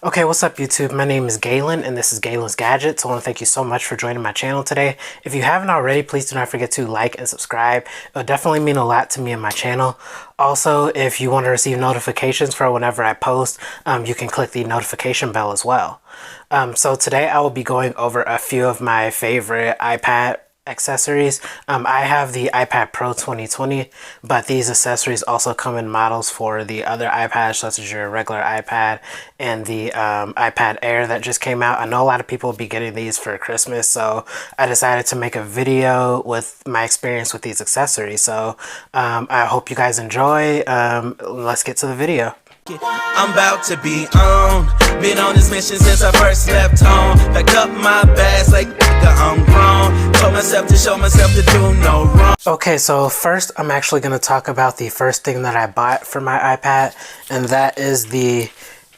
Okay, what's up YouTube? My name is Galen and this is Galen's Gadgets. I want to thank you so much for joining my channel today. If you haven't already, please do not forget to like and subscribe. It would definitely mean a lot to me and my channel. Also, if you want to receive notifications for whenever I post, you can click the notification bell as well. So today I will be going over a few of my favorite iPad accessories. I have the iPad Pro 2020, but these accessories also come in models for the other iPads, such as your regular iPad and the iPad Air that just came out. I know a lot of people will be getting these for Christmas, so I decided to make a video with my experience with these accessories. So I hope you guys enjoy. Let's get to the video. I'm about to be on. Been on this mission since I first left home. Packed up my bags like I'm grown. Told myself to show myself to do no wrong. Okay, so first I'm actually going to talk about the first thing that I bought for my iPad, and that is the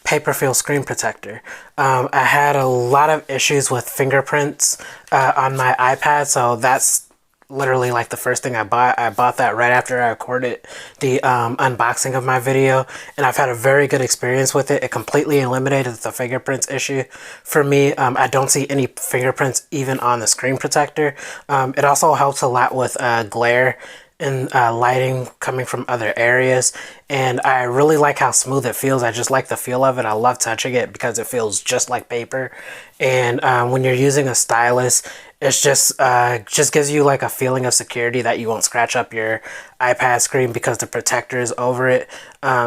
paper fill screen protector. I had a lot of issues with fingerprints on my iPad, so that's literally like the first thing I bought. I bought that right after I recorded the unboxing of my video, and I've had a very good experience with it. It completely eliminated the fingerprints issue for me. I don't see any fingerprints even on the screen protector. It also helps a lot with glare and lighting coming from other areas, and I really like how smooth it feels. I just like the feel of it. I love touching it because it feels just like paper, and when you're using a stylus, it's just gives you like a feeling of security that you won't scratch up your iPad screen because the protector is over it.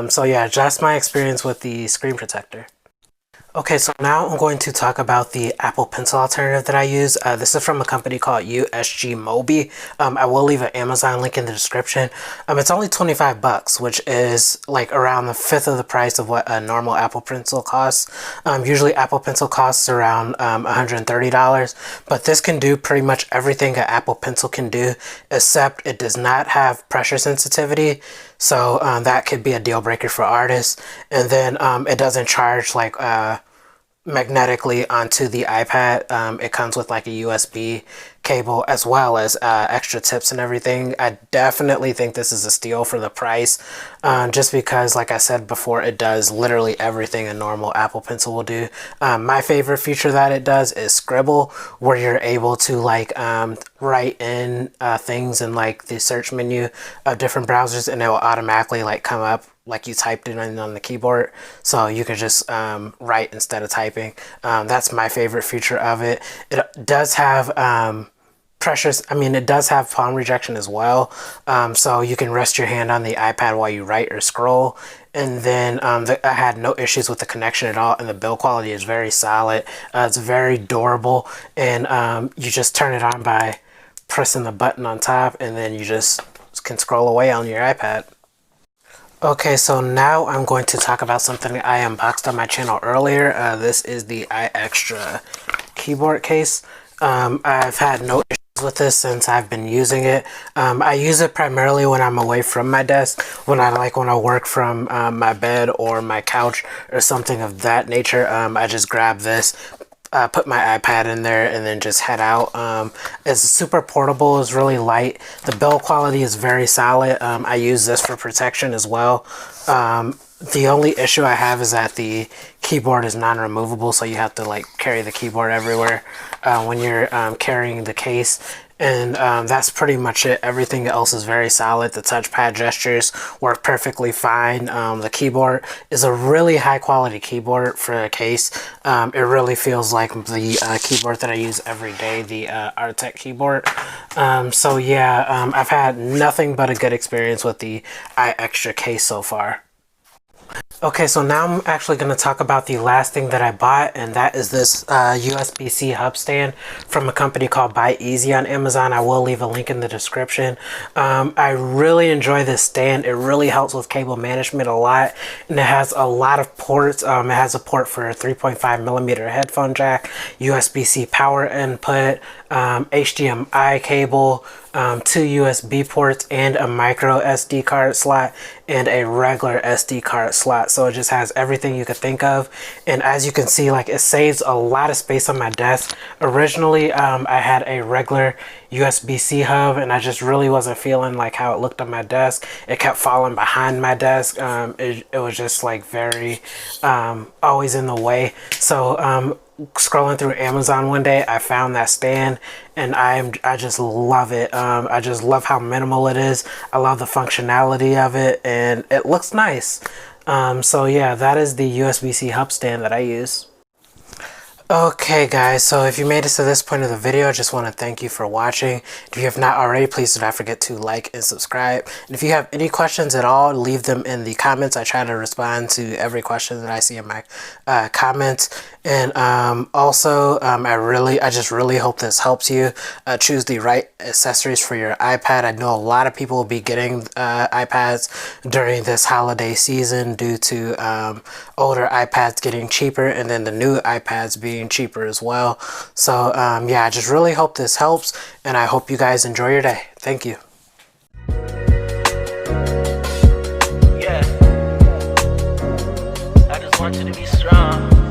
So yeah, just my experience with the screen protector. Okay, so now I'm going to talk about the Apple Pencil alternative that I use. This is from a company called USG Mobi. I will leave an Amazon link in the description. It's only 25 bucks, which is like around the fifth of the price of what a normal Apple Pencil costs. Usually Apple Pencil costs around $130, but this can do pretty much everything an Apple Pencil can do, except it does not have pressure sensitivity. So that could be a deal breaker for artists. And then it doesn't charge like magnetically onto the iPad. It comes with like a USB cable as well as extra tips and everything. I definitely think this is a steal for the price, just because, like I said before, it does literally everything a normal Apple Pencil will do. My favorite feature that it does is Scribble, where you're able to like write in things in like the search menu of different browsers, and it will automatically like come up like you typed it in on the keyboard, so you can just write instead of typing. That's my favorite feature of it. It does have it does have palm rejection as well, so you can rest your hand on the iPad while you write or scroll. And then I had no issues with the connection at all, and the build quality is very solid. It's very durable, and you just turn it on by pressing the button on top, and then you just can scroll away on your iPad. Okay, so now I'm going to talk about something I unboxed on my channel earlier. This is the iExtra keyboard case. I've had no issues with this since I've been using it. I use it primarily when I'm away from my desk, when I work from my bed or my couch or something of that nature. I just grab this, put my iPad in there, and then just head out. It's super portable. It's really light. The build quality is very solid. I use this for protection as well. The only issue I have is that the keyboard is non-removable, so you have to like carry the keyboard everywhere when you're carrying the case. And that's pretty much it. Everything else is very solid. The touchpad gestures work perfectly fine. The keyboard is a really high quality keyboard for a case. It really feels like the keyboard that I use every day, the Artec keyboard. So yeah, I've had nothing but a good experience with the iExtra case so far. Okay, so now I'm actually going to talk about the last thing that I bought, and that is this USB-C Hub stand from a company called Buy Easy on Amazon. I will leave a link in the description. I really enjoy this stand. It really helps with cable management a lot, and it has a lot of ports. It has a port for a 3.5mm headphone jack, USB-C power input, HDMI cable, 2 USB ports and a micro SD card slot and a regular SD card slot. So it just has everything you could think of. And as you can see, like, it saves a lot of space on my desk. Originally, I had a regular USBC hub, and I just really wasn't feeling like how it looked on my desk. It kept falling behind my desk. It was just like very always in the way. So scrolling through Amazon one day, I found that stand, and I just love it. I just love how minimal it is. I love the functionality of it, and it looks nice. So yeah, that is the USB-C hub stand that I use. Okay guys, so if you made it to this point of the video, I just want to thank you for watching. If you have not already, please do not forget to like and subscribe. And if you have any questions at all, leave them in the comments. I try to respond to every question that I see in my comments. And also, I just really hope this helps you choose the right accessories for your iPad. I know a lot of people will be getting iPads during this holiday season due to older iPads getting cheaper, and then the new iPads being cheaper as well. So yeah, I just really hope this helps, and I hope you guys enjoy your day. Thank you. Yeah, I just want you to be strong.